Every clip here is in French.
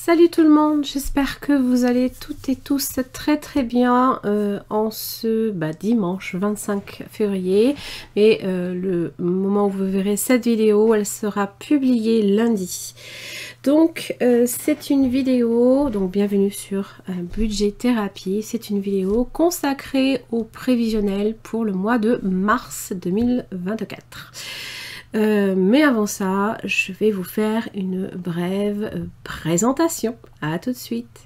Salut tout le monde, j'espère que vous allez toutes et tous très bien en ce dimanche 25 février. Et le moment où vous verrez cette vidéo, elle sera publiée lundi. Donc c'est une vidéo, donc bienvenue sur Budget Thérapie. C'est une vidéo consacrée au prévisionnel pour le mois de mars 2024. Mais avant ça, je vais vous faire une brève présentation. À tout de suite.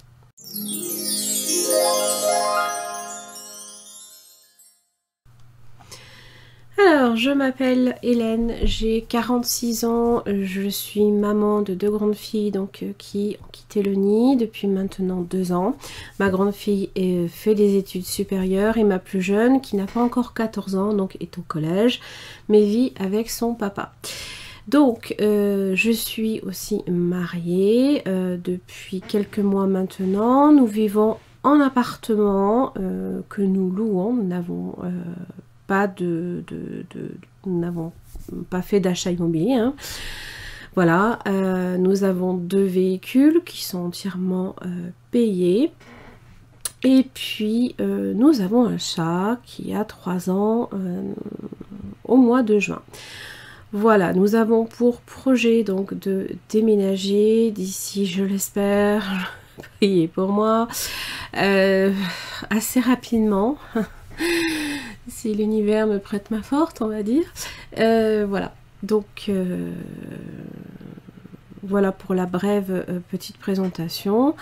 Alors, je m'appelle Hélène, j'ai 46 ans, je suis maman de 2 grandes filles donc, qui ont quitté le nid depuis maintenant 2 ans. Ma grande fille fait des études supérieures et ma plus jeune, qui n'a pas encore 14 ans, donc est au collège, mais vit avec son papa. Donc, je suis aussi mariée depuis quelques mois maintenant. Nous vivons en appartement que nous louons. Nous n'avons nous n'avons pas fait d'achat immobilier. Hein. Voilà, nous avons 2 véhicules qui sont entièrement payés. Et puis, nous avons un chat qui a 3 ans au mois de juin. Voilà, nous avons pour projet donc de déménager d'ici, je l'espère, priez pour moi, assez rapidement. Si l'univers me prête main forte, on va dire. Voilà, donc voilà pour la brève petite présentation.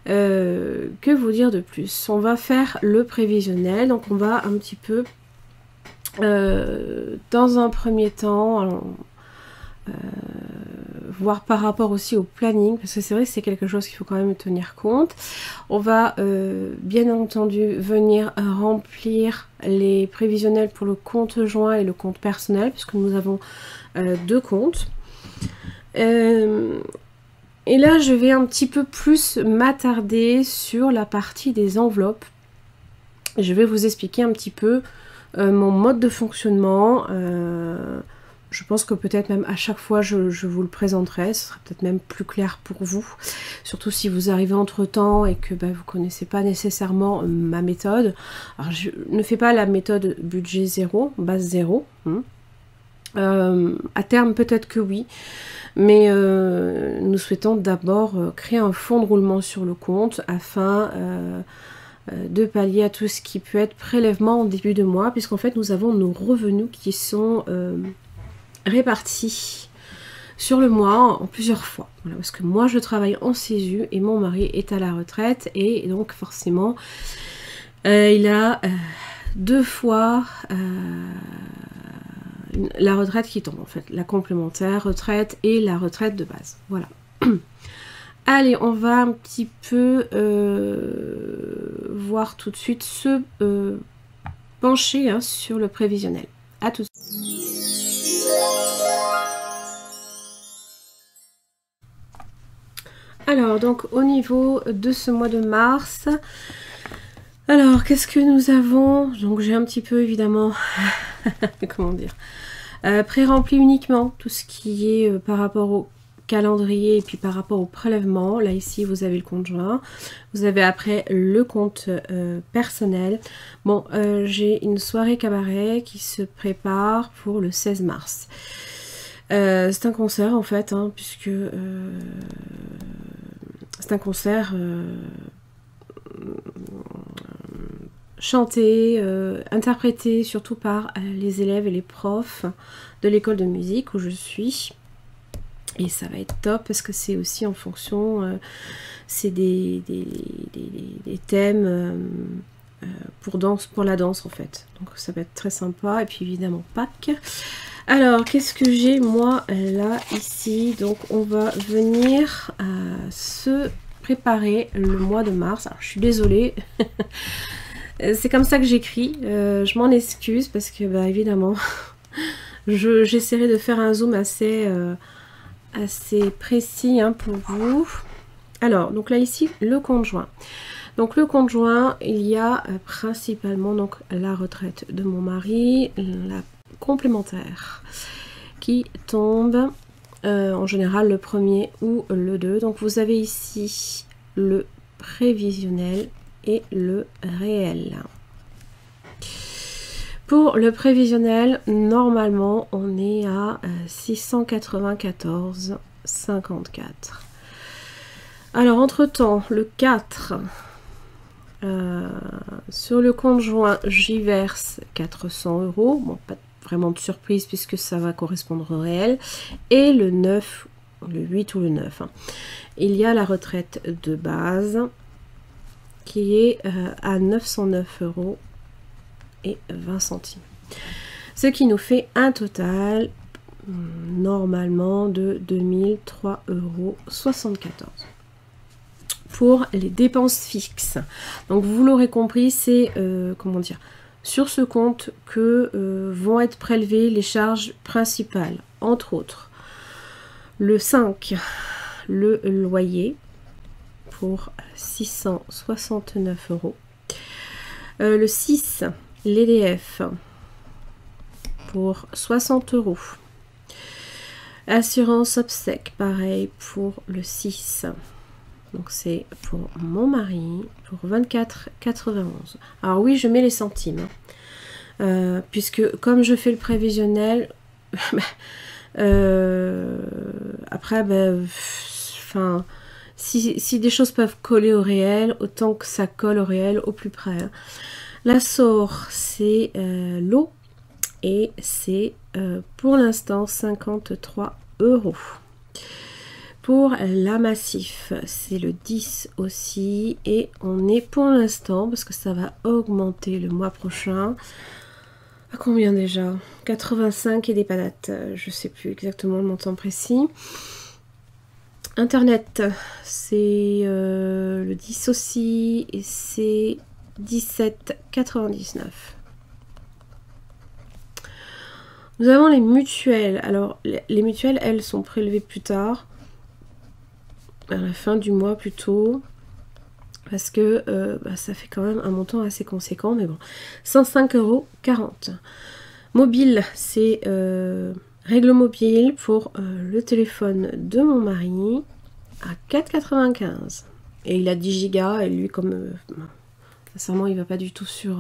Que vous dire de plus? On va faire le prévisionnel, donc on va un petit peu, dans un premier temps, voir par rapport aussi au planning, parce que c'est vrai que c'est quelque chose qu'il faut quand même tenir compte. On va bien entendu venir remplir les prévisionnels pour le compte joint et le compte personnel, puisque nous avons 2 comptes. Et là, je vais un petit peu plus m'attarder sur la partie des enveloppes. Je vais vous expliquer un petit peu mon mode de fonctionnement. Je pense que peut-être même à chaque fois je vous le présenterai, ce sera peut-être même plus clair pour vous. Surtout si vous arrivez entre temps et que vous ne connaissez pas nécessairement ma méthode. Alors je ne fais pas la méthode budget zéro, base zéro. À terme peut-être que oui. Mais nous souhaitons d'abord créer un fonds de roulement sur le compte afin de pallier à tout ce qui peut être prélèvement en début de mois, puisqu'en fait nous avons nos revenus qui sont répartis sur le mois en plusieurs fois. Voilà, parce que moi je travaille en CESU et mon mari est à la retraite et donc forcément il a 2 fois la retraite qui tombe en fait, la complémentaire retraite et la retraite de base. Voilà. Allez, on va un petit peu voir tout de suite se pencher sur le prévisionnel. À tout de suite. Alors, donc au niveau de ce mois de mars, alors qu'est-ce que nous avons? Donc j'ai un petit peu évidemment, comment dire, pré-rempli uniquement tout ce qui est par rapport au calendrier et puis par rapport au prélèvement. Là ici vous avez le compte joint, vous avez après le compte personnel. Bon, j'ai une soirée cabaret qui se prépare pour le 16 mars. C'est un concert en fait, puisque c'est un concert chanté, interprété surtout par les élèves et les profs de l'école de musique où je suis. Et ça va être top parce que c'est aussi en fonction, c'est des thèmes pour la danse en fait. Donc ça va être très sympa. Et puis évidemment Pâques. Alors qu'est-ce que j'ai moi là ici? Donc on va venir se préparer le mois de mars. Alors je suis désolée. C'est comme ça que j'écris. Je m'en excuse parce que évidemment j'essaierai de faire un zoom assez précis pour vous. Alors donc là ici le compte joint. Donc le compte joint, il y a principalement donc la retraite de mon mari, la complémentaire qui tombe en général le premier ou le 2. Donc vous avez ici le prévisionnel et le réel. Pour le prévisionnel, normalement on est à 694,54. Alors entre temps, le 4, sur le compte joint, j'y verse 400 €. Bon, pas vraiment de surprise puisque ça va correspondre au réel. Et le 9, le 8 ou le 9, hein, il y a la retraite de base qui est à 909,20 €. Ce qui nous fait un total normalement de 2003,74 € pour les dépenses fixes. Donc vous l'aurez compris, c'est comment dire, sur ce compte que vont être prélevées les charges principales, entre autres le 5, le loyer pour 669 €, le 6, l'EDF pour 60 €, assurance obsèque pareil pour le 6, donc c'est pour mon mari pour 24,91 €. Alors oui, je mets les centimes, hein, puisque comme je fais le prévisionnel, après enfin, si des choses peuvent coller au réel, autant que ça colle au réel au plus près, hein. La SOR, c'est l'eau et c'est pour l'instant 53 €. Pour la Massif, c'est le 10 aussi et on est pour l'instant, parce que ça va augmenter le mois prochain, à combien déjà? 85 et des patates, je sais plus exactement le montant précis. Internet, c'est le 10 aussi et c'est 17,99 €. Nous avons les mutuelles. Alors les mutuelles, elles sont prélevées plus tard, à la fin du mois plutôt, parce que ça fait quand même un montant assez conséquent, mais bon, 105,40 €. Mobile, c'est règle mobile pour le téléphone de mon mari à 4,95 €. Et il a 10 gigas et lui, comme sincèrement, il va pas du tout sur...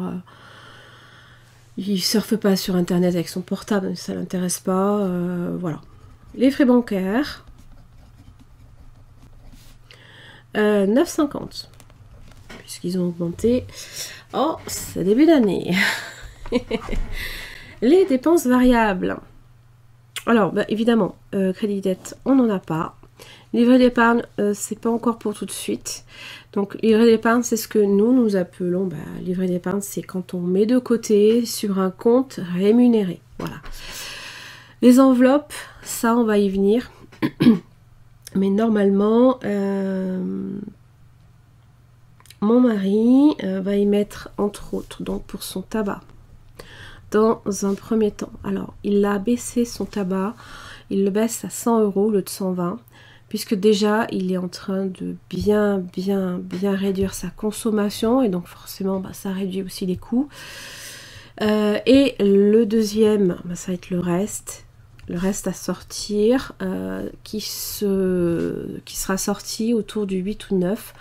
il surfe pas sur internet avec son portable, ça l'intéresse pas, voilà. Les frais bancaires, 9,50 €, puisqu'ils ont augmenté. Oh, c'est début d'année. Les dépenses variables. Alors, bah, évidemment, crédit dette, on n'en a pas. Livret d'épargne, c'est pas encore pour tout de suite. Donc, livret d'épargne, c'est ce que nous appelons, bah, livret d'épargne, c'est quand on met de côté sur un compte rémunéré. Voilà. Les enveloppes, ça, on va y venir. Mais normalement, mon mari va y mettre, entre autres, donc pour son tabac, dans un premier temps. Alors, il a baissé son tabac, il le baisse à 100 € au lieu de 120, puisque déjà, il est en train de bien réduire sa consommation, et donc forcément, bah, ça réduit aussi les coûts. Et le deuxième, bah, ça va être le reste à sortir, qui sera sorti autour du 8 ou 9,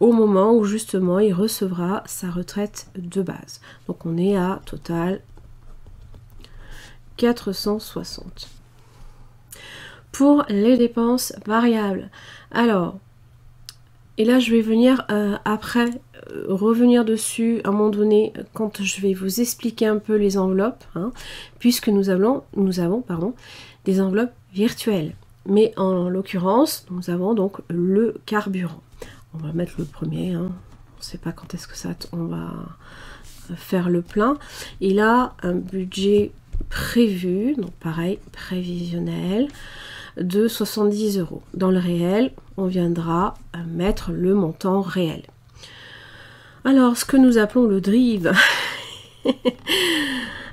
au moment où justement il recevra sa retraite de base. Donc on est à total 460. Pour les dépenses variables, alors, et là je vais venir après revenir dessus à un moment donné quand je vais vous expliquer un peu les enveloppes, hein, puisque nous avons des enveloppes virtuelles. Mais en l'occurrence, nous avons donc le carburant. On va mettre le premier, hein. On ne sait pas quand est-ce que on va faire le plein. Il a un budget prévu, donc pareil, prévisionnel, de 70 €. Dans le réel, on viendra mettre le montant réel. Alors, ce que nous appelons le drive,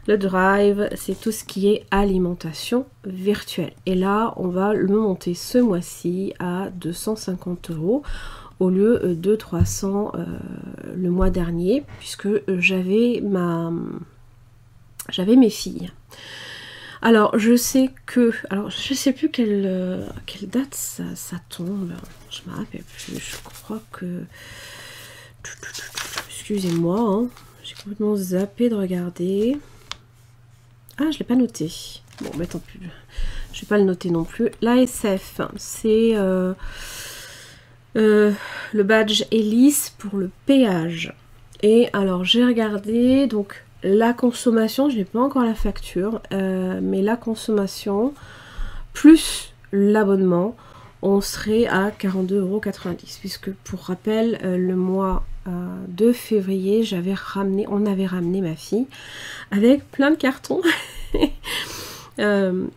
le drive, c'est tout ce qui est alimentation virtuelle. Et là, on va le monter ce mois-ci à 250 € au lieu de 300 le mois dernier, puisque j'avais mes filles. Alors, je sais que... Alors, je sais plus quelle date ça tombe. Je me rappelle plus. Je crois que... Excusez-moi, hein. J'ai complètement zappé de regarder. Ah, je l'ai pas noté. Bon, mais tant pis. Je vais pas le noter non plus. L'ASF, c'est le badge hélice pour le péage. Et alors, j'ai regardé, donc... La consommation, je n'ai pas encore la facture, mais la consommation plus l'abonnement, on serait à 42,90 €. Puisque pour rappel, le mois de février, on avait ramené ma fille avec plein de cartons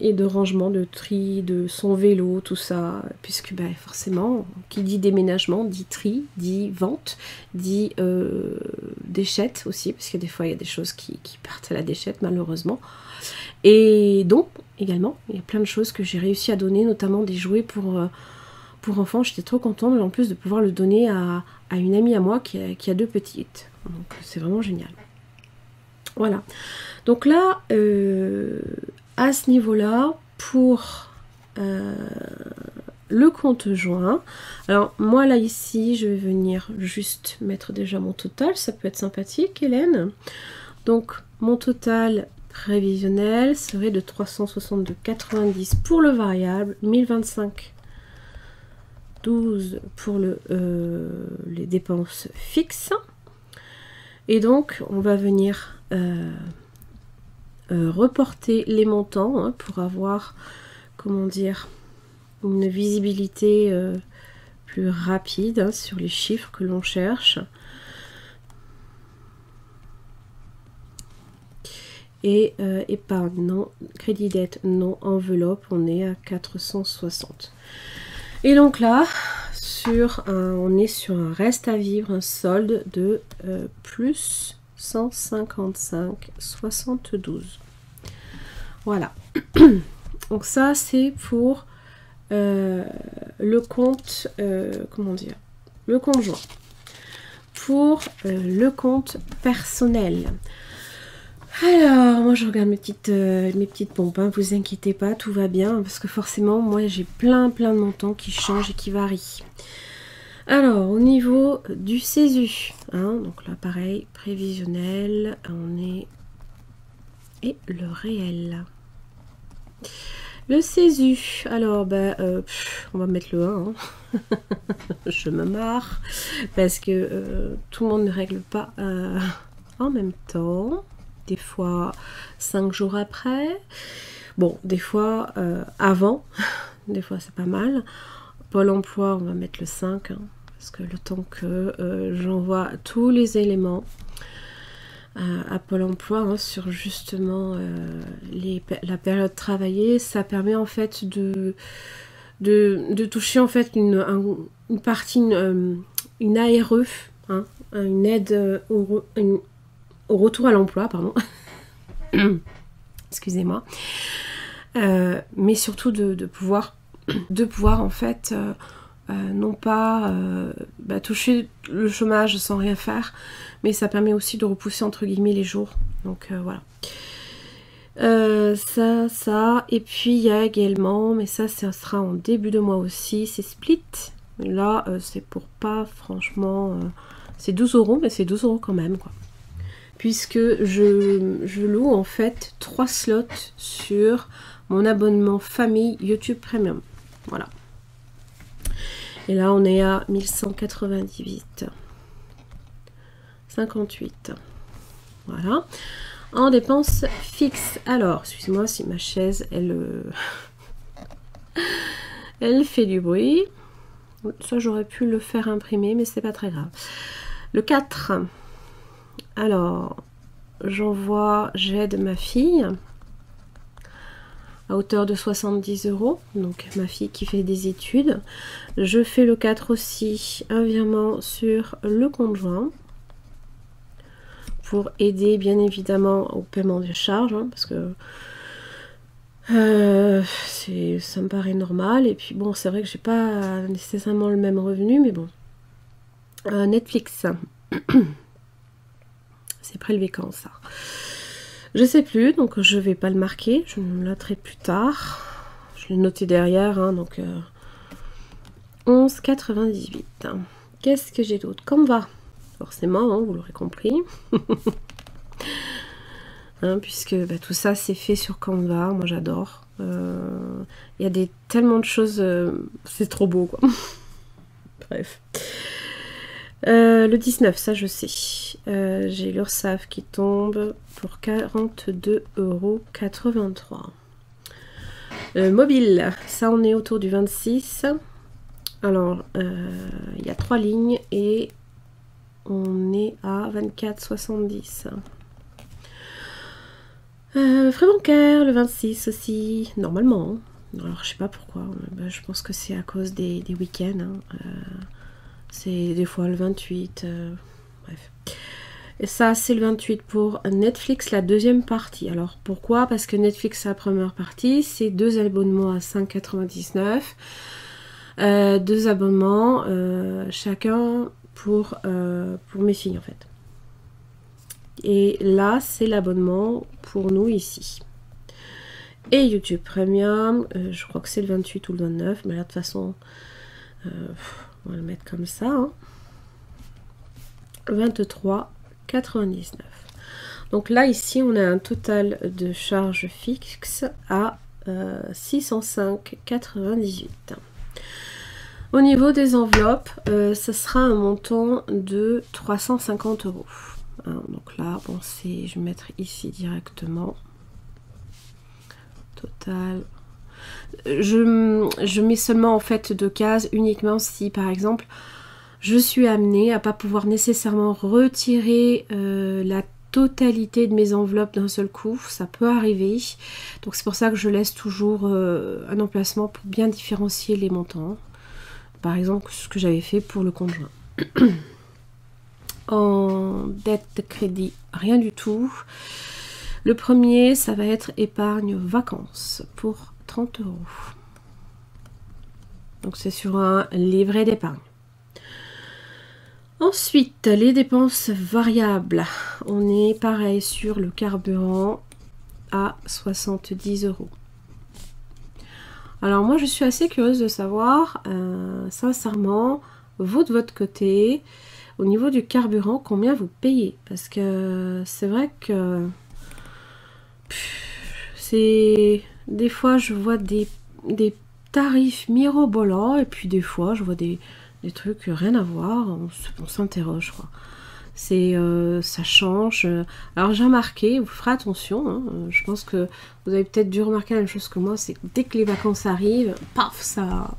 et de rangement, de tri, de son vélo, tout ça. Puisque forcément, qui dit déménagement, dit tri, dit vente, dit déchette aussi, parce que des fois il y a des choses qui partent à la déchette malheureusement. Et donc également, il y a plein de choses que j'ai réussi à donner, notamment des jouets pour enfants. J'étais trop contente en plus de pouvoir le donner à une amie à moi qui a 2 petites. Donc c'est vraiment génial. Voilà. Donc là, à ce niveau-là, pour le compte joint, alors moi là ici, je vais venir juste mettre déjà mon total, ça peut être sympathique, Hélène. Donc mon total prévisionnel serait de 362,90 pour le variable, 1025,12 pour les dépenses fixes. Et donc on va venir reporter les montants pour avoir, comment dire, une visibilité plus rapide sur les chiffres que l'on cherche. Et épargne non, crédit dette non, enveloppe, on est à 460. Et donc là, on est sur un reste à vivre, un solde de plus 155,72. Voilà. Donc ça, c'est pour le compte, comment dire, le compte joint. Pour le compte personnel. Alors, moi je regarde mes petites pompes, hein, vous inquiétez pas, tout va bien, parce que forcément, moi j'ai plein de montants qui changent et qui varient. Alors, au niveau du CESU, hein, donc là pareil, prévisionnel, on est... Et le réel. Le CESU, alors, on va mettre le 1, hein. Je me marre, parce que tout le monde ne règle pas en même temps. Des fois 5 jours après, bon, des fois avant, des fois c'est pas mal. Pôle emploi, on va mettre le 5, hein, parce que le temps que j'envoie tous les éléments à Pôle emploi hein, sur justement la période travaillée, ça permet en fait de toucher en fait une partie, une ARE, hein, une aide au retour à l'emploi, pardon. Excusez-moi. Mais surtout de pouvoir en fait non pas toucher le chômage sans rien faire, mais ça permet aussi de repousser entre guillemets les jours. Donc voilà. Ça, et puis il y a également, mais ça sera en début de mois aussi, c'est Split. Là, c'est pour pas, franchement, c'est 12 €, mais c'est 12 € quand même, quoi. Puisque je loue en fait 3 slots sur mon abonnement famille YouTube Premium. Voilà. Et là, on est à 1198,58. Voilà. En dépenses fixes. Alors, excusez-moi si ma chaise, elle fait du bruit. Ça, j'aurais pu le faire imprimer, mais c'est pas très grave. Le 4. Alors, j'aide ma fille à hauteur de 70 €. Donc, ma fille qui fait des études. Je fais le 4 aussi, un virement sur le compte joint. Pour aider bien évidemment au paiement des charges, hein, parce que ça me paraît normal. Et puis bon, c'est vrai que j'ai pas nécessairement le même revenu, mais bon. Netflix, c'est prélevé quand ça? Je sais plus, donc je vais pas le marquer, je me noterai plus tard. Je l'ai noté derrière, hein, donc 11,98. Qu'est-ce que j'ai d'autre? Canva, forcément, hein, vous l'aurez compris. Hein, puisque bah, tout ça c'est fait sur Canva, moi j'adore. Il y a tellement de choses, c'est trop beau quoi. Bref. Le 19, ça je sais. J'ai l'URSSAF qui tombe pour 42,83 €. Mobile, ça on est autour du 26. Alors, il y a 3 lignes et on est à 24,70. Frais bancaires, le 26 aussi, normalement. Alors, je sais pas pourquoi. Je pense que c'est à cause des week-ends. Hein. C'est des fois le 28. Bref. Et ça, c'est le 28 pour Netflix, la deuxième partie. Alors, pourquoi? Parce que Netflix, la première partie, c'est 2 abonnements à 5,99 €. 2 abonnements, chacun pour mes filles, en fait. Et là, c'est l'abonnement pour nous ici. Et YouTube Premium, je crois que c'est le 28 ou le 29, mais là, de toute façon, on va le mettre comme ça. Hein. 23,99 €. Donc là, ici, on a un total de charges fixes à 605,98 €. Au niveau des enveloppes, ce sera un montant de 350 €. Donc là, bon, je vais mettre ici directement. Total. Je mets seulement en fait de cases uniquement si par exemple je suis amenée à pas pouvoir nécessairement retirer la totalité de mes enveloppes d'un seul coup. Ça peut arriver. Donc c'est pour ça que je laisse toujours un emplacement pour bien différencier les montants. Par exemple, ce que j'avais fait pour le conjoint. En dette de crédit, rien du tout. Le premier, ça va être épargne vacances pour 30 €. Donc c'est sur un livret d'épargne. Ensuite, les dépenses variables. On est pareil sur le carburant à 70 €. Alors moi, je suis assez curieuse de savoir, sincèrement, vous de votre côté, au niveau du carburant, combien vous payez? Parce que c'est vrai que des fois je vois des tarifs mirobolants et puis des fois je vois des trucs rien à voir, on s'interroge quoi. Ça change. Alors j'ai remarqué, vous ferez attention, hein, je pense que vous avez peut-être dû remarquer la même chose que moi, c'est que dès que les vacances arrivent, paf, ça...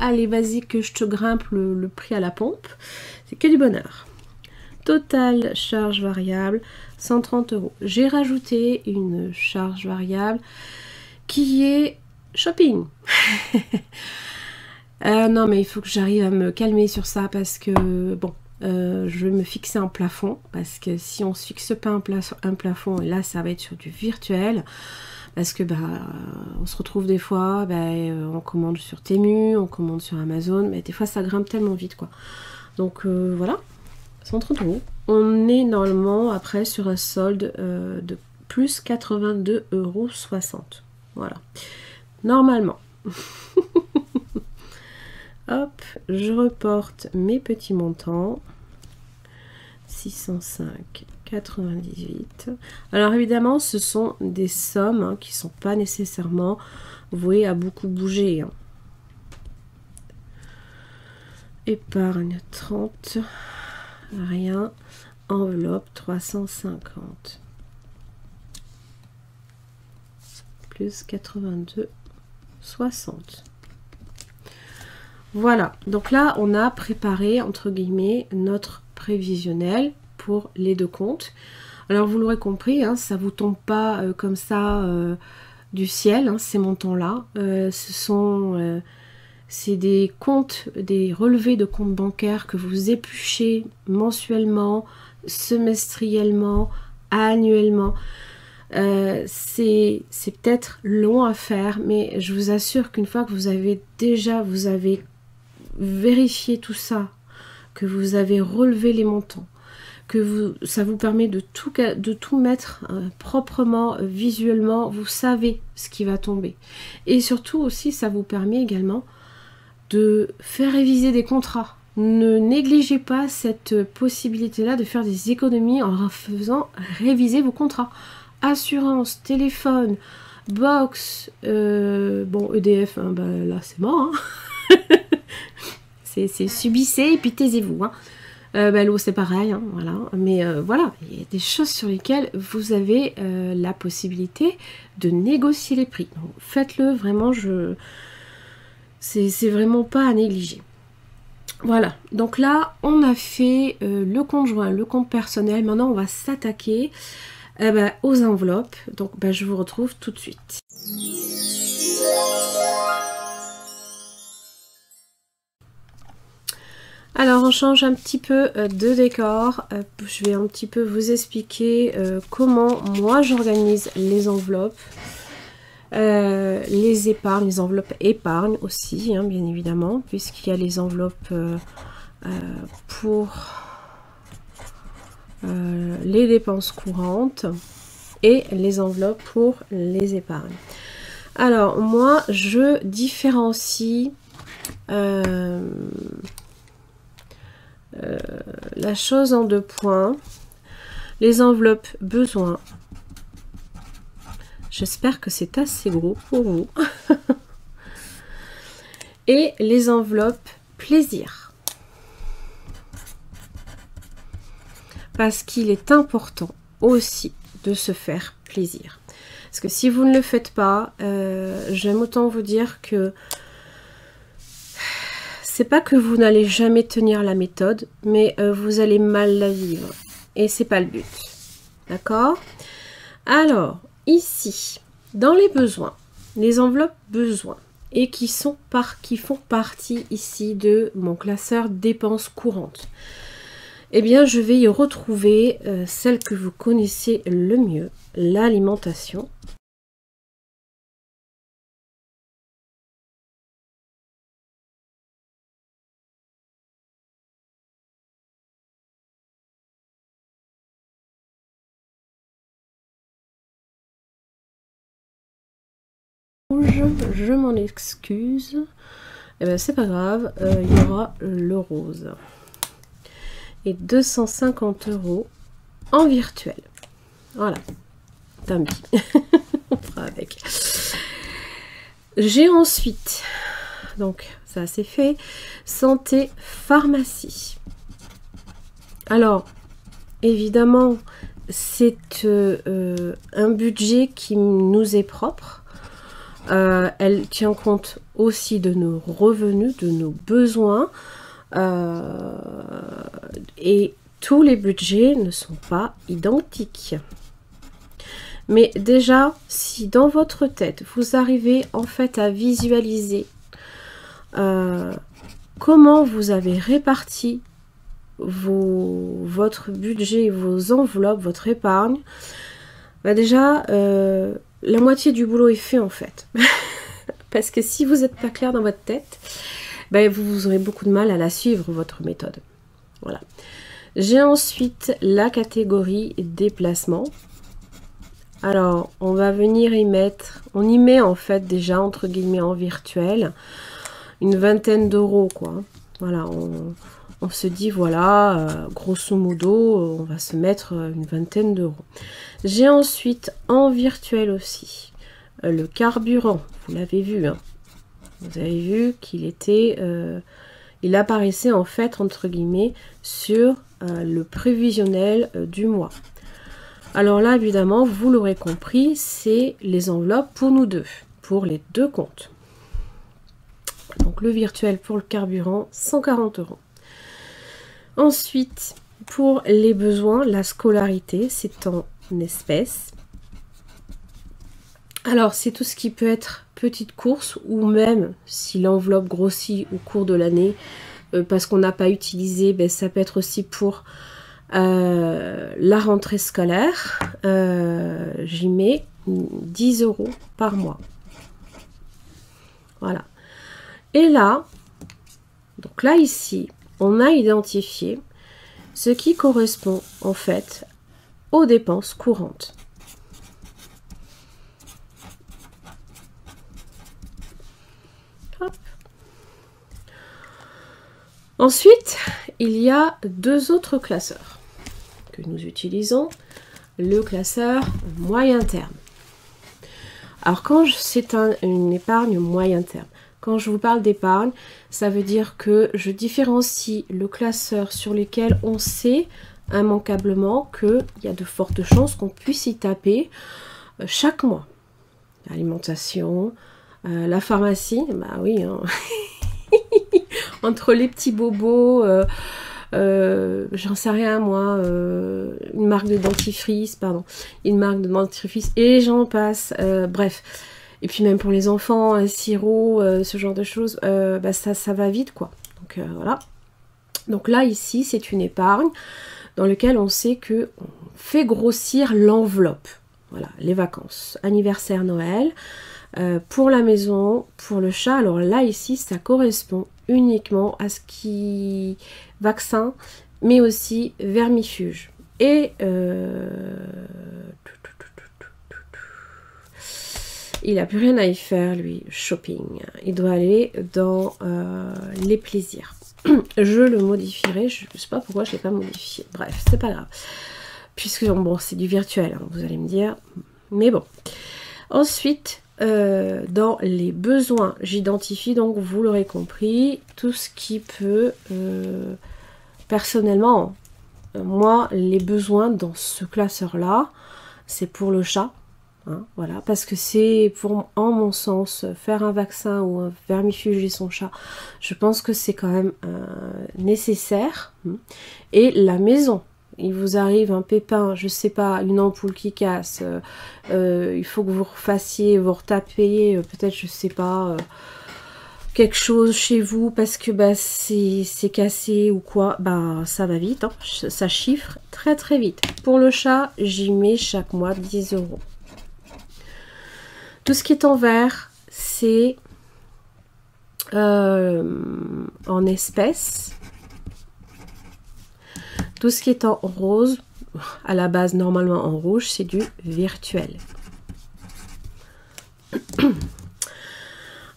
Allez, vas-y que je te grimpe le prix à la pompe. C'est que du bonheur. Total charge variable, 130 €. J'ai rajouté une charge variable qui est shopping. Non, mais il faut que j'arrive à me calmer sur ça parce que, bon, je vais me fixer un plafond. Parce que si on se fixe pas un plafond, et là, ça va être sur du virtuel. Parce que on se retrouve des fois, on commande sur Temu, on commande sur Amazon, mais des fois ça grimpe tellement vite quoi. Donc voilà, 130 €. On est normalement après sur un solde de plus 82,60 €. Voilà, normalement. Hop, je reporte mes petits montants. 605,98. Alors évidemment, ce sont des sommes hein, qui ne sont pas nécessairement vouées à beaucoup bouger. Hein. Épargne 30, rien. Enveloppe 350. Plus 82,60. Voilà, donc là on a préparé entre guillemets notre prévisionnel pour les deux comptes. Alors vous l'aurez compris, hein, ça vous tombe pas comme ça du ciel, hein, ces montants-là. C'est des comptes, des relevés de comptes bancaires que vous épluchez mensuellement, semestriellement, annuellement. C'est peut-être long à faire, mais je vous assure qu'une fois que vous avez vérifié tout ça, que vous avez relevé les montants, que ça vous permet de tout mettre proprement, visuellement. Vous savez ce qui va tomber. Et surtout aussi, ça vous permet également de faire réviser des contrats. Ne négligez pas cette possibilité-là de faire des économies en faisant réviser vos contrats. Assurance, téléphone, box, bon EDF, hein, ben là c'est mort. Hein. c'est subissez et puis taisez-vous. Hein. L'eau c'est pareil, hein, voilà. Mais voilà, il y a des choses sur lesquelles vous avez la possibilité de négocier les prix. Faites-le vraiment, c'est vraiment pas à négliger. Voilà, donc là on a fait le compte joint, le compte personnel. Maintenant on va s'attaquer aux enveloppes. Donc je vous retrouve tout de suite. Alors on change un petit peu de décor. Je vais un petit peu vous expliquer comment moi j'organise les enveloppes. Les épargnes, les enveloppes épargne aussi, hein, bien évidemment, puisqu'il y a les enveloppes pour les dépenses courantes et les enveloppes pour les épargnes. Alors moi je différencie la chose en deux points. Les enveloppes besoins. J'espère que c'est assez gros pour vous. Et les enveloppes plaisir. Parce qu'il est important aussi de se faire plaisir. Parce que si vous ne le faites pas, j'aime autant vous dire que c'est pas que vous n'allez jamais tenir la méthode, mais vous allez mal la vivre. Et c'est pas le but. D'accord? Alors, ici, dans les besoins, les enveloppes besoins, et qui font partie ici de mon classeur dépenses courantes, eh bien je vais y retrouver celle que vous connaissez le mieux, l'alimentation. Je m'en excuse. Eh bien, c'est pas grave, il y aura le rose. Et 250 € en virtuel. Voilà. Tant pis. On fera avec. J'ai ensuite, donc ça c'est fait, santé, pharmacie. Alors, évidemment, c'est un budget qui nous est propre. Elle tient compte aussi de nos revenus, de nos besoins, et tous les budgets ne sont pas identiques. Mais déjà, si dans votre tête, vous arrivez en fait à visualiser comment vous avez réparti votre budget, vos enveloppes, votre épargne, déjà, la moitié du boulot est fait en fait. Parce que si vous n'êtes pas clair dans votre tête, vous aurez beaucoup de mal à la suivre, votre méthode. Voilà. J'ai ensuite la catégorie déplacement. Alors, on va venir y mettre, on y met en fait déjà, entre guillemets, en virtuel, une vingtaine d'euros, quoi. Voilà, on se dit, voilà, grosso modo, on va se mettre une vingtaine d'euros. J'ai ensuite en virtuel aussi le carburant, vous l'avez vu, hein. Vous avez vu qu'il était, il apparaissait en fait entre guillemets sur le prévisionnel du mois. Alors là évidemment, vous l'aurez compris, c'est les enveloppes pour nous deux, pour les deux comptes. Donc le virtuel pour le carburant, 140 €. Ensuite, pour les besoins, la scolarité, c'est en espèces. Alors, c'est tout ce qui peut être petite course, ou même si l'enveloppe grossit au cours de l'année, parce qu'on n'a pas utilisé, ça peut être aussi pour la rentrée scolaire. J'y mets 10 € par mois. Voilà. Et là, donc là ici, on a identifié ce qui correspond en fait aux dépenses courantes. Hop. Ensuite, il y a deux autres classeurs que nous utilisons. Le classeur moyen terme. Alors quand c'est une épargne moyen terme, quand je vous parle d'épargne, ça veut dire que je différencie le classeur sur lequel on sait immanquablement qu'il y a de fortes chances qu'on puisse y taper chaque mois. L'alimentation, la pharmacie, bah oui, hein. Entre les petits bobos, j'en sais rien moi, une marque de dentifrice, et j'en passe, bref. Et puis même pour les enfants, un sirop, ce genre de choses, bah ça va vite quoi. Donc voilà. Donc là ici c'est une épargne dans laquelle on sait que on fait grossir l'enveloppe. Voilà, les vacances, anniversaire, Noël, pour la maison, pour le chat. Alors là ici ça correspond uniquement à ce qui vaccin, mais aussi vermifuge. Et il n'a plus rien à y faire, lui, shopping. Il doit aller dans les plaisirs. Je le modifierai, je ne sais pas pourquoi je ne l'ai pas modifié. Bref, c'est pas grave. Puisque, bon, c'est du virtuel, hein, vous allez me dire. Mais bon. Ensuite, dans les besoins, j'identifie donc, vous l'aurez compris, tout ce qui peut, personnellement, moi, les besoins dans ce classeur-là, c'est pour le chat. Hein, voilà, parce que c'est, en mon sens, faire un vaccin ou un vermifuger son chat, je pense que c'est quand même nécessaire. Et la maison, il vous arrive un pépin, je sais pas, une ampoule qui casse, il faut que vous refassiez, vous retapiez, peut-être, je sais pas, quelque chose chez vous parce que bah, c'est cassé ou quoi, bah ça va vite, hein, ça chiffre très très vite. Pour le chat, j'y mets chaque mois 10 €. Tout ce qui est en vert, c'est en espèces. Tout ce qui est en rose, à la base normalement en rouge, c'est du virtuel.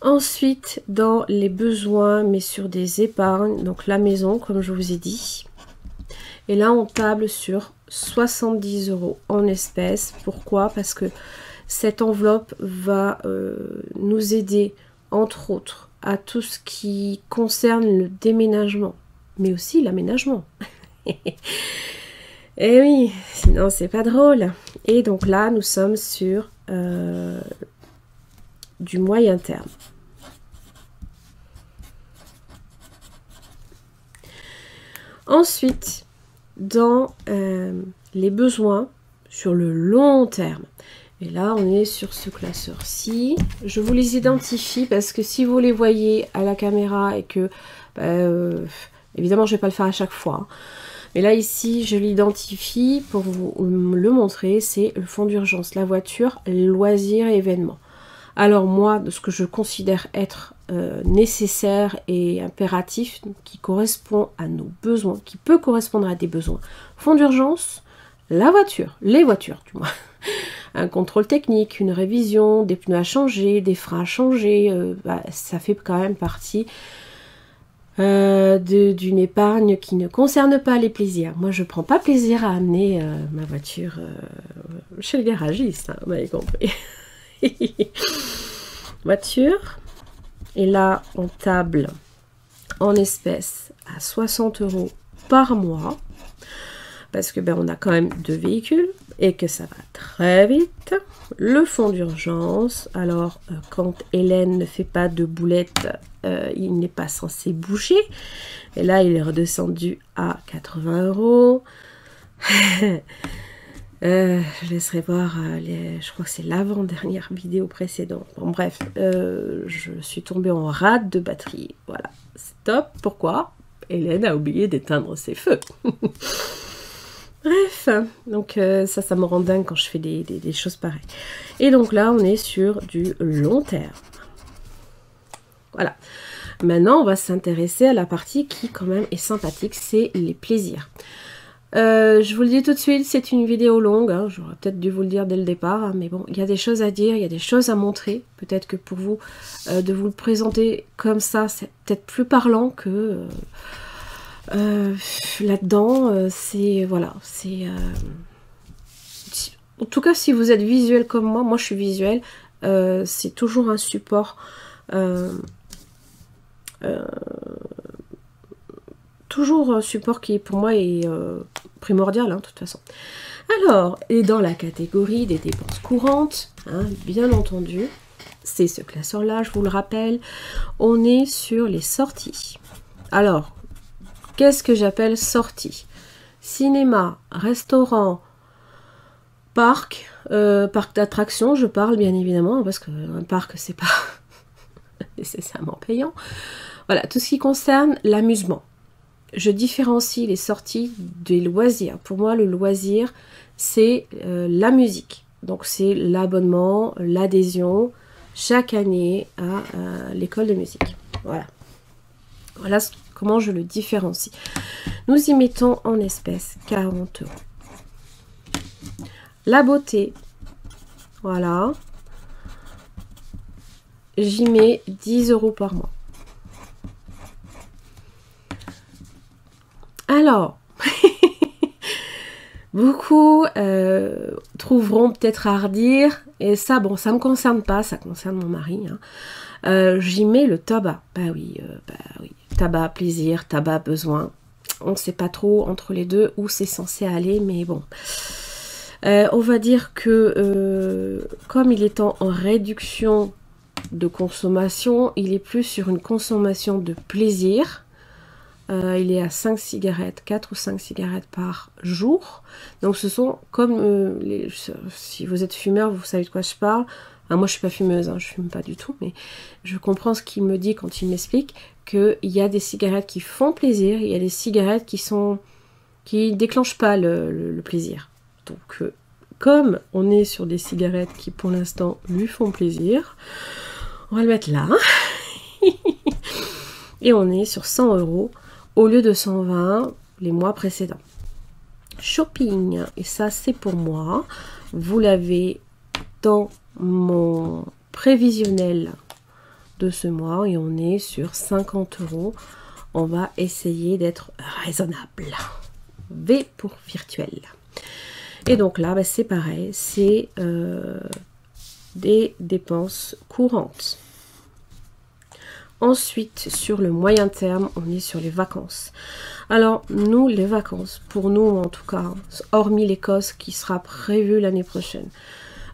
Ensuite, dans les besoins, mais sur des épargnes, donc la maison, comme je vous ai dit. Et là, on table sur 70 € en espèces. Pourquoi? Parce que cette enveloppe va nous aider, entre autres, à tout ce qui concerne le déménagement, mais aussi l'aménagement. Et oui, sinon c'est pas drôle. Et donc là, nous sommes sur du moyen terme. Ensuite, dans les besoins sur le long terme. Et là, on est sur ce classeur-ci. Je vous les identifie parce que si vous les voyez à la caméra et que, évidemment, je ne vais pas le faire à chaque fois. Hein. Mais là, ici, je l'identifie pour vous le montrer. C'est le fonds d'urgence, la voiture, loisirs et événements. Alors moi, de ce que je considère être nécessaire et impératif, qui correspond à nos besoins, qui peut correspondre à des besoins. Fonds d'urgence, la voiture, les voitures du moins. Un contrôle technique, une révision, des pneus à changer, des freins à changer, ça fait quand même partie d'une épargne qui ne concerne pas les plaisirs. Moi, je prends pas plaisir à amener ma voiture chez le garagiste, hein, vous m'avez compris. Voiture. Et là, on table en espèces à 60 € par mois. Parce que on a quand même 2 véhicules et que ça va très vite. Le fonds d'urgence, alors quand Hélène ne fait pas de boulettes, il n'est pas censé bouger. Et là, il est redescendu à 80 €. Je laisserai voir, je crois que c'est l'avant-dernière vidéo précédente. Bon, bref, je suis tombée en rade de batterie. Voilà, c'est top. Pourquoi? Hélène a oublié d'éteindre ses feux. Bref, donc ça me rend dingue quand je fais des choses pareilles. Et donc là, on est sur du long terme. Voilà. Maintenant, on va s'intéresser à la partie qui quand même est sympathique, c'est les plaisirs. Je vous le dis tout de suite, c'est une vidéo longue, hein, j'aurais peut-être dû vous le dire dès le départ, hein, mais bon, il y a des choses à dire, il y a des choses à montrer. Peut-être que pour vous, de vous le présenter comme ça, c'est peut-être plus parlant que là-dedans. C'est, voilà, c'est... en tout cas, si vous êtes visuel comme moi je suis visuel, c'est toujours un support... toujours un support qui pour moi est primordial, hein, de toute façon. Alors, et dans la catégorie des dépenses courantes, hein, bien entendu, c'est ce classeur-là, je vous le rappelle, on est sur les sorties. Alors, qu'est-ce que j'appelle sorties? Cinéma, restaurant, parc, parc d'attractions, je parle bien évidemment, parce qu'un parc, c'est pas nécessairement payant. Voilà, tout ce qui concerne l'amusement. Je différencie les sorties des loisirs. Pour moi, le loisir, c'est la musique. Donc, c'est l'abonnement, l'adhésion chaque année à l'école de musique. Voilà. Voilà comment je le différencie. Nous y mettons en espèces 40 €. La beauté, voilà. J'y mets 10 € par mois. Alors, beaucoup trouveront peut-être à redire, et ça, bon, ça me concerne pas, ça concerne mon mari. Hein. J'y mets le tabac. Bah oui, tabac plaisir, tabac besoin. On ne sait pas trop entre les deux où c'est censé aller, mais bon. On va dire que comme il est en réduction de consommation, il est plus sur une consommation de plaisir. Il est à 5 cigarettes, 4 ou 5 cigarettes par jour. Donc ce sont comme si vous êtes fumeur, vous savez de quoi je parle. Moi je suis pas fumeuse, hein, je fume pas du tout, mais je comprends ce qu'il me dit quand il m'explique qu'il y a des cigarettes qui font plaisir, il y a des cigarettes qui déclenchent pas le plaisir. Donc comme on est sur des cigarettes qui pour l'instant lui font plaisir, on va le mettre là. Et on est sur 100 € au lieu de 120 les mois précédents. Shopping, et ça c'est pour moi. Vous l'avez dans mon prévisionnel de ce mois et on est sur 50 €. On va essayer d'être raisonnable. V pour virtuel. Et donc là, bah, c'est pareil, c'est des dépenses courantes. Ensuite, sur le moyen terme, on est sur les vacances. Alors, nous, les vacances, pour nous en tout cas, hormis l'Écosse qui sera prévue l'année prochaine,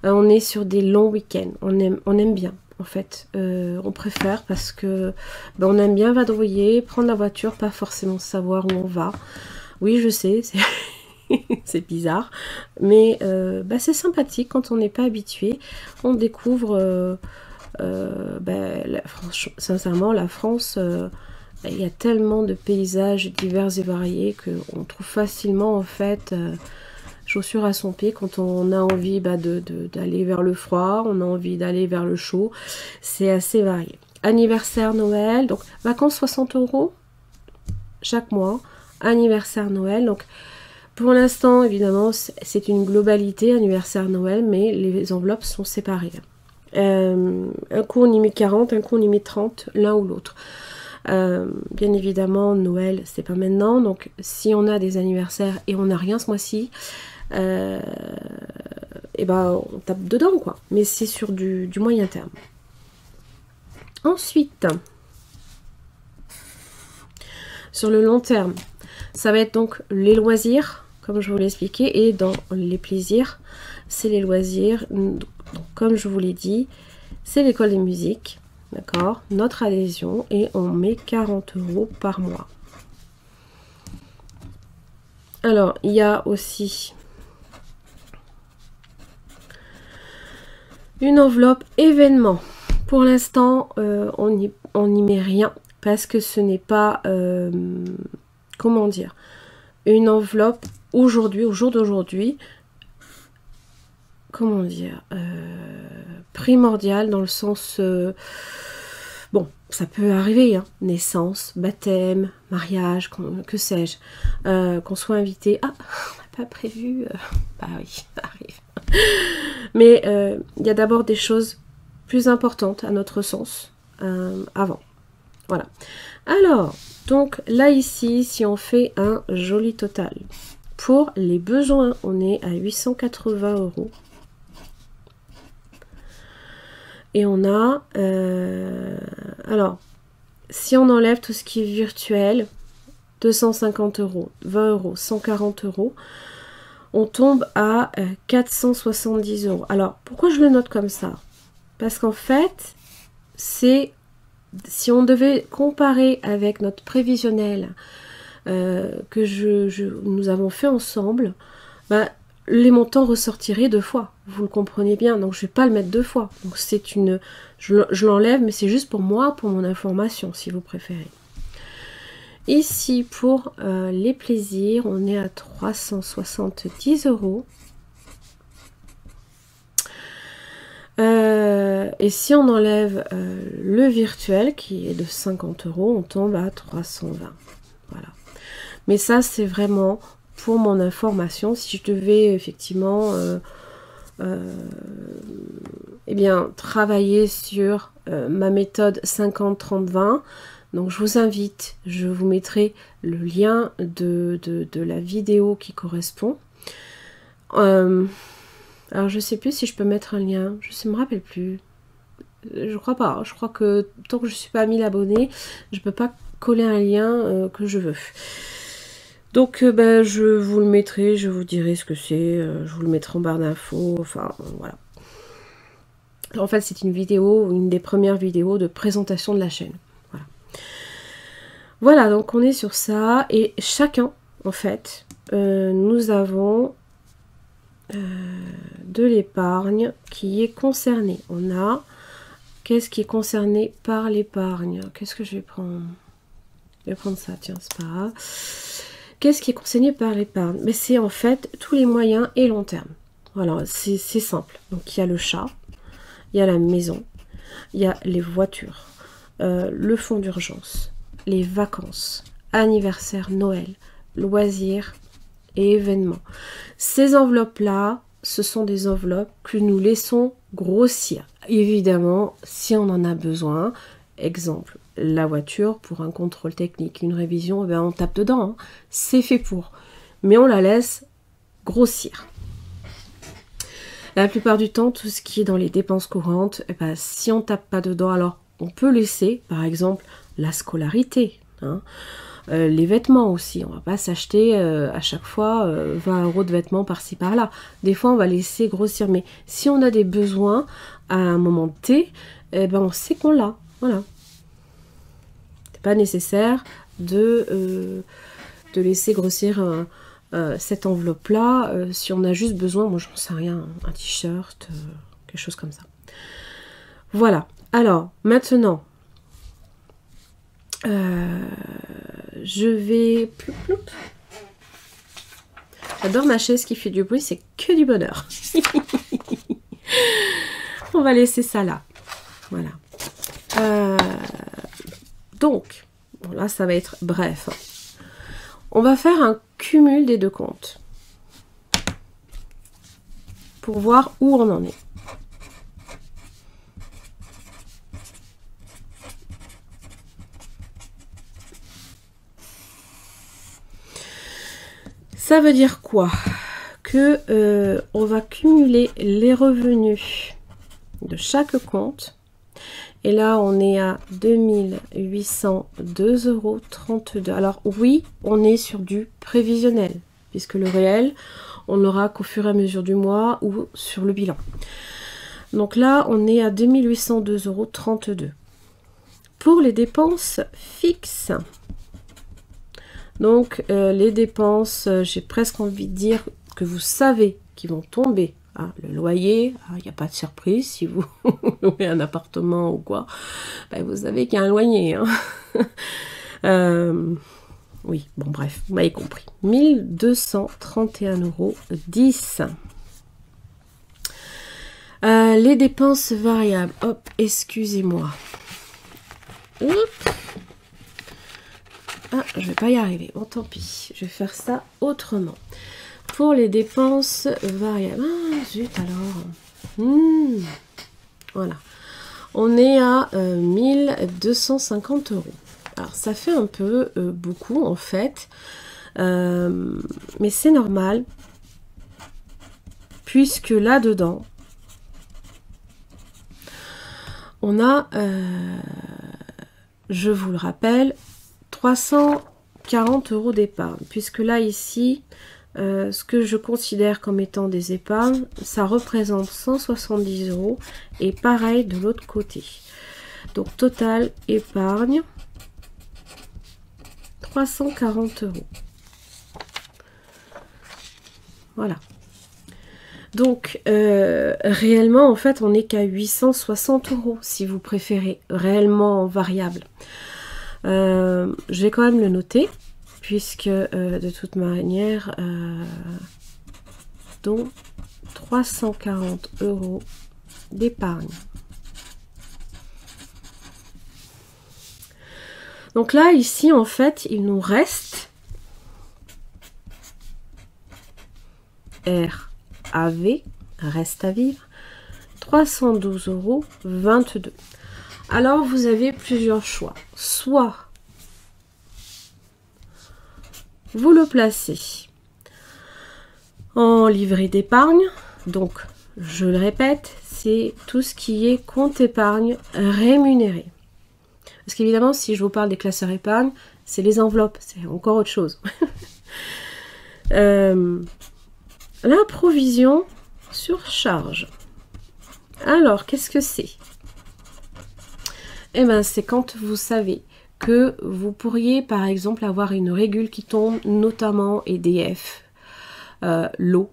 on est sur des longs week-ends. On aime bien, en fait. On préfère parce que ben, on aime bien vadrouiller, prendre la voiture, pas forcément savoir où on va. Oui, je sais, c'est bizarre, mais ben, c'est sympathique quand on n'est pas habitué. On découvre... sincèrement la France, il y a tellement de paysages divers et variés qu'on trouve facilement en fait chaussure à son pied quand on a envie d'aller vers le froid, on a envie d'aller vers le chaud, c'est assez varié. Anniversaire, Noël, donc vacances 60 € chaque mois, anniversaire, Noël, donc pour l'instant évidemment c'est une globalité anniversaire, Noël, mais les enveloppes sont séparées. Un coup on y met 40, un coup on y met 30, l'un ou l'autre. Bien évidemment, Noël, c'est pas maintenant. Donc, si on a des anniversaires et on n'a rien ce mois-ci, et ben, on tape dedans, quoi. Mais c'est sur du moyen terme. Ensuite, sur le long terme, ça va être donc les loisirs, comme je vous l'ai expliqué, et dans les plaisirs, c'est les loisirs. Donc, comme je vous l'ai dit, c'est l'école de musique, d'accord, notre adhésion, et on met 40 € par mois. Alors, il y a aussi une enveloppe événement. Pour l'instant, on n'y met rien, parce que ce n'est pas, comment dire, une enveloppe aujourd'hui, au jour d'aujourd'hui, comment dire, primordial dans le sens Bon, ça peut arriver, hein, naissance, baptême, mariage, que sais-je, qu'on soit invité. Ah, on n'a pas prévu. Bah oui, ça arrive. Mais il y a d'abord des choses plus importantes à notre sens avant. Voilà. Alors, donc là ici, si on fait un joli total, pour les besoins, on est à 880 €. Et on a, alors, si on enlève tout ce qui est virtuel, 250 €, 20 €, 140 €, on tombe à 470 €. Alors, pourquoi je le note comme ça? Parce qu'en fait, c'est, si on devait comparer avec notre prévisionnel que nous avons fait ensemble, bah, les montants ressortiraient 2 fois. Vous le comprenez bien, donc je ne vais pas le mettre 2 fois. Donc c'est une, je l'enlève, mais c'est juste pour moi, pour mon information, si vous préférez. Ici, pour les plaisirs, on est à 370 €. Et si on enlève le virtuel, qui est de 50 €, on tombe à 320. Voilà. Mais ça, c'est vraiment pour mon information. Si je devais effectivement eh bien, travailler sur ma méthode 50-30-20, donc je vous invite, je vous mettrai le lien de la vidéo qui correspond. Alors je sais plus si je peux mettre un lien, je ne me rappelle plus. Je crois pas, je crois que tant que je ne suis pas 1000 abonnés, je ne peux pas coller un lien que je veux. Donc ben, je vous le mettrai, je vous dirai ce que c'est, je vous le mettrai en barre d'infos, enfin voilà. En fait c'est une vidéo, une des premières vidéos de présentation de la chaîne. Voilà, voilà, donc on est sur ça, et chacun en fait, nous avons de l'épargne qui est concernée. On a, qu'est-ce qui est concerné par l'épargne? Qu'est-ce que je vais prendre? Je vais prendre ça, tiens, c'est pas grave. Qu'est-ce qui est concerné par l'épargne? Mais c'est en fait tous les moyens et long terme. Voilà, c'est simple. Donc il y a le chat, il y a la maison, il y a les voitures, le fonds d'urgence, les vacances, anniversaire, Noël, loisirs et événements. Ces enveloppes-là, ce sont des enveloppes que nous laissons grossir. Évidemment, si on en a besoin, exemple, la voiture pour un contrôle technique, une révision, ben on tape dedans, hein. C'est fait pour. Mais on la laisse grossir. La plupart du temps, tout ce qui est dans les dépenses courantes, eh ben, si on tape pas dedans, alors on peut laisser, par exemple, la scolarité, hein. Les vêtements aussi, on va pas s'acheter à chaque fois 20 € de vêtements par-ci par-là. Des fois on va laisser grossir, mais si on a des besoins à un moment T, eh ben on sait qu'on l'a. Voilà. C'est pas nécessaire de laisser grossir cette enveloppe-là. Si on a juste besoin, moi j'en sais rien, un t-shirt, quelque chose comme ça. Voilà. Alors maintenant. Je vais... J'adore ma chaise qui fait du bruit, c'est que du bonheur. On va laisser ça là. Voilà. Donc, bon là ça va être bref. On va faire un cumul des deux comptes. Pour voir où on en est. Ça veut dire quoi? Que on va cumuler les revenus de chaque compte. Et là, on est à 2802,32 €. Alors oui, on est sur du prévisionnel, puisque le réel, on l'aura qu'au fur et à mesure du mois ou sur le bilan. Donc là, on est à 2802,32 €. Pour les dépenses fixes, donc les dépenses, j'ai presque envie de dire que vous savez qu'ils vont tomber. Hein, le loyer, il n'y a pas de surprise si vous louez un appartement ou quoi. Ben, vous savez qu'il y a un loyer. Hein. Oui, bon bref, vous m'avez compris. 1231,10 €. Les dépenses variables. Hop, excusez-moi. Ah, je vais pas y arriver. Bon, tant pis. Je vais faire ça autrement. Pour les dépenses variables. Ah, zut alors. Voilà. On est à 1250 €. Alors, ça fait un peu beaucoup, en fait. Mais c'est normal. Puisque là-dedans, on a, je vous le rappelle, 340 € d'épargne. Puisque là, ici, ce que je considère comme étant des épargnes, ça représente 170 €. Et pareil de l'autre côté. Donc, total épargne, 340 €. Voilà. Donc, réellement, en fait, on n'est qu'à 860 € si vous préférez, réellement variable. Je vais quand même le noter, puisque de toute manière, dont 340 € d'épargne. Donc là, ici, en fait, il nous reste RAV, reste à vivre, 312,22 €. Alors, vous avez plusieurs choix. Soit vous le placez en livret d'épargne. Donc, je le répète, c'est tout ce qui est compte épargne rémunéré. Parce qu'évidemment, si je vous parle des classeurs épargne, c'est les enveloppes, c'est encore autre chose. La provision sur charge. Alors, qu'est-ce que c'est? Eh bien, c'est quand vous savez que vous pourriez, par exemple, avoir une régule qui tombe, notamment EDF, l'eau,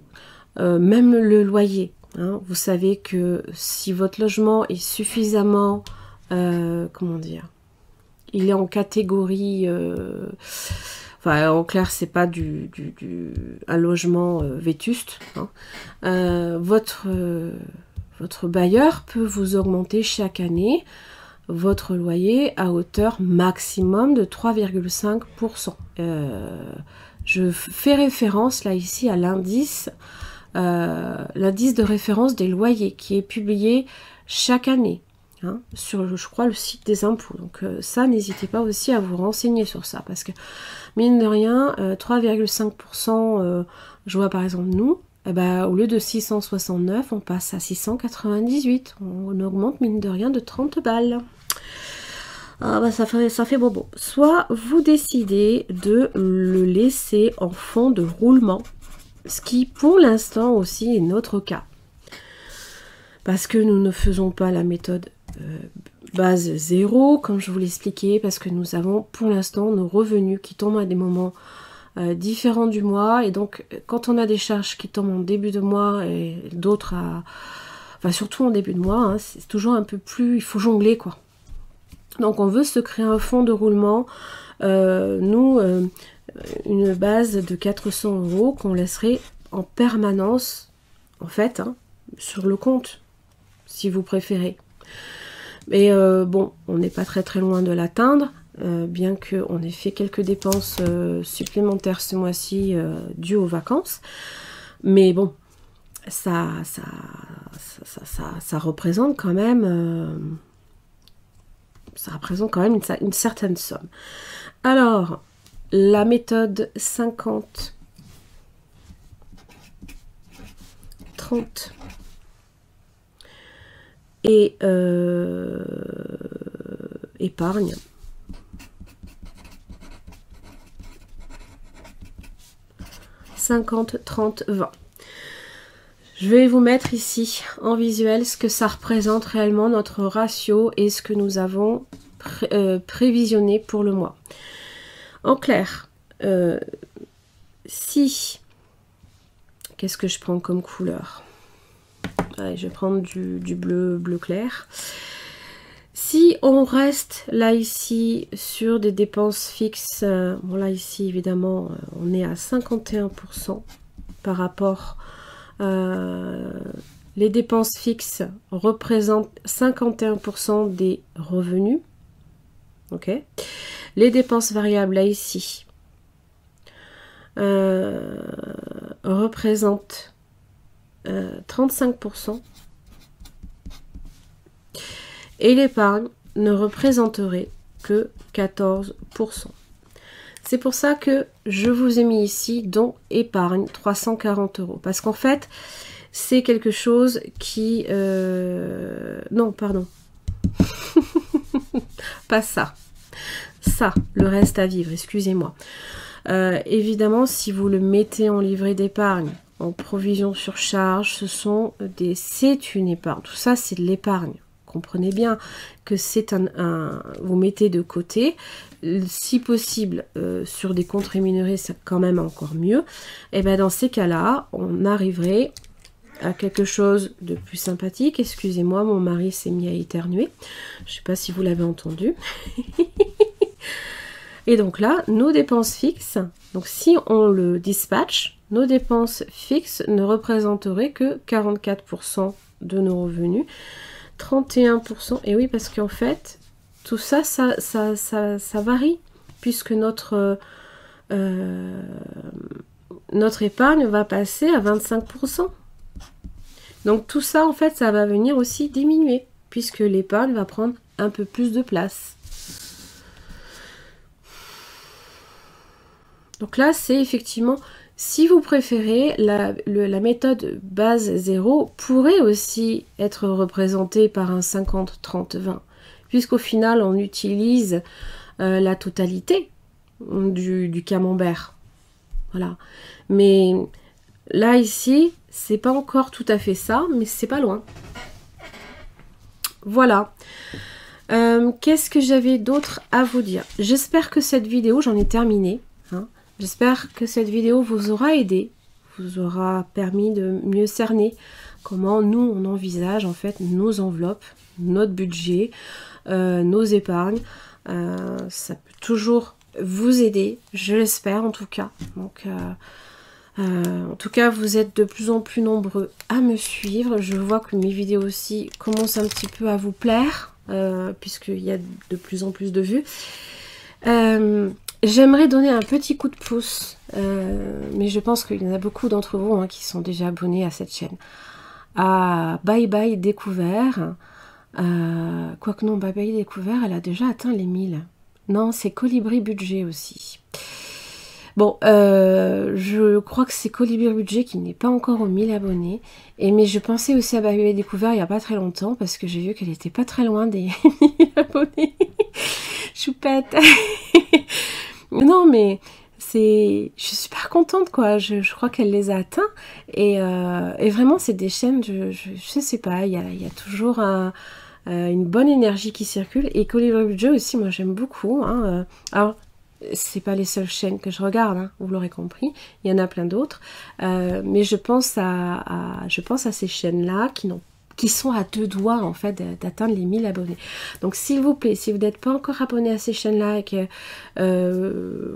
même le loyer. Hein. Vous savez que si votre logement est suffisamment, comment dire, il est en catégorie, enfin en clair c'est pas un logement vétuste, hein. Votre bailleur peut vous augmenter chaque année votre loyer à hauteur maximum de 3,5%. Je fais référence là ici à l'indice de référence des loyers qui est publié chaque année. Hein, sur, je crois, le site des impôts. Donc ça, n'hésitez pas aussi à vous renseigner sur ça. Parce que, mine de rien, 3,5%, je vois par exemple nous, eh ben, au lieu de 669, on passe à 698. On augmente, mine de rien, de 30 balles. Ah bah ça fait bobo. Soit vous décidez de le laisser en fond de roulement. Ce qui, pour l'instant aussi, est notre cas. Parce que nous ne faisons pas la méthode base 0, comme je vous l'expliquais, parce que nous avons pour l'instant nos revenus qui tombent à des moments différents du mois, et donc quand on a des charges qui tombent en début de mois et d'autres enfin surtout en début de mois, hein, c'est toujours un peu plus, il faut jongler quoi. Donc on veut se créer un fonds de roulement, une base de 400 € qu'on laisserait en permanence, en fait, hein, sur le compte, si vous préférez. Mais bon, on n'est pas très loin de l'atteindre, bien qu'on ait fait quelques dépenses supplémentaires ce mois-ci dues aux vacances. Mais bon, ça représente quand même, une certaine somme. Alors, la méthode 50, 30 et épargne. « 50, 30, 20 ». Je vais vous mettre ici en visuel ce que ça représente réellement notre ratio et ce que nous avons prévisionné pour le mois. En clair, si... Qu'est-ce que je prends comme couleur? Allez, je vais prendre du bleu clair. Si on reste là ici sur des dépenses fixes, bon là ici évidemment on est à 51% par rapport, les dépenses fixes représentent 51% des revenus. ok. Les dépenses variables, là, ici, représentent 35%. Et l'épargne ne représenterait que 14%. C'est pour ça que je vous ai mis ici, dont épargne, 340 €. Parce qu'en fait, c'est quelque chose qui... Non, pardon. Pas ça. Ça, le reste à vivre, excusez-moi. Évidemment, si vous le mettez en livret d'épargne, en provision sur charge, c'est une épargne. Tout ça, c'est de l'épargne. Comprenez bien que c'est vous mettez de côté, si possible sur des comptes rémunérés, c'est quand même encore mieux. Et bien dans ces cas-là, on arriverait à quelque chose de plus sympathique. Excusez-moi, mon mari s'est mis à éternuer. Je ne sais pas si vous l'avez entendu. Et donc là, nos dépenses fixes, donc si on le dispatche, nos dépenses fixes ne représenteraient que 44% de nos revenus. 31%, et oui, parce qu'en fait, tout ça, ça varie, puisque notre épargne va passer à 25%. Donc tout ça, en fait, ça va venir aussi diminuer, puisque l'épargne va prendre un peu plus de place. Donc là, c'est effectivement... Si vous préférez, la méthode base 0 pourrait aussi être représentée par un 50-30-20, puisqu'au final, on utilise la totalité du camembert. Voilà. Mais là, ici, c'est pas encore tout à fait ça, mais c'est pas loin. Voilà. Qu'est-ce que j'avais d'autre à vous dire? J'espère que cette vidéo, j'en ai terminé. Hein. J'espère que cette vidéo vous aura aidé, vous aura permis de mieux cerner comment nous on envisage en fait nos enveloppes, notre budget, nos épargnes. Ça peut toujours vous aider, je l'espère en tout cas. Donc, en tout cas, vous êtes de plus en plus nombreux à me suivre. Je vois que mes vidéos aussi commencent un petit peu à vous plaire, puisqu'il y a de plus en plus de vues. J'aimerais donner un petit coup de pouce, mais je pense qu'il y en a beaucoup d'entre vous hein, qui sont déjà abonnés à cette chaîne. À Bye Bye Découvert, quoique non, Bye Bye Découvert, elle a déjà atteint les 1000. Non, c'est Colibri Budget aussi. Bon, je crois que c'est Colibri Budget qui n'est pas encore aux 1000 abonnés. Mais je pensais aussi à Bye Bye Découvert il n'y a pas très longtemps, parce que j'ai vu qu'elle était pas très loin des 1000 abonnés. Choupette. Non, mais je suis super contente, quoi. Je crois qu'elle les a atteints. Et vraiment, c'est des chaînes, je sais pas, il y a toujours une bonne énergie qui circule. Et Colibri Budget aussi, moi, j'aime beaucoup. Hein. Alors, c'est pas les seules chaînes que je regarde, hein, vous l'aurez compris. Il y en a plein d'autres. Mais je pense à ces chaînes-là qui sont à 2 doigts en fait d'atteindre les 1000 abonnés. Donc s'il vous plaît, si vous n'êtes pas encore abonné à ces chaînes-là et que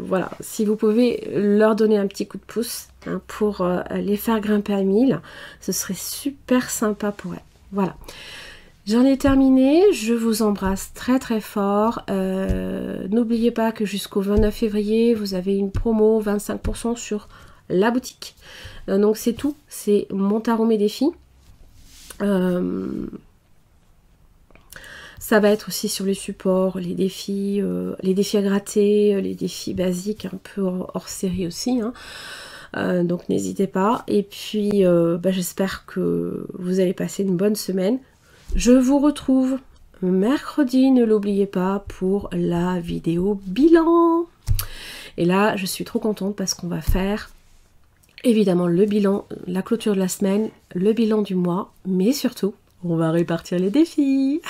voilà, si vous pouvez leur donner un petit coup de pouce hein, pour les faire grimper à 1000, ce serait super sympa pour elles. Voilà. J'en ai terminé, je vous embrasse très très fort. N'oubliez pas que jusqu'au 29 février, vous avez une promo 25% sur la boutique. Donc c'est tout, c'est mon tarot mes défis. Ça va être aussi sur les supports, les défis à gratter, les défis basiques, un peu hors série aussi. Hein. Donc n'hésitez pas. Et puis j'espère que vous allez passer une bonne semaine. Je vous retrouve mercredi, ne l'oubliez pas, pour la vidéo bilan. Et là, je suis trop contente parce qu'on va faire évidemment le bilan, la clôture de la semaine, le bilan du mois, mais surtout, on va répartir les défis.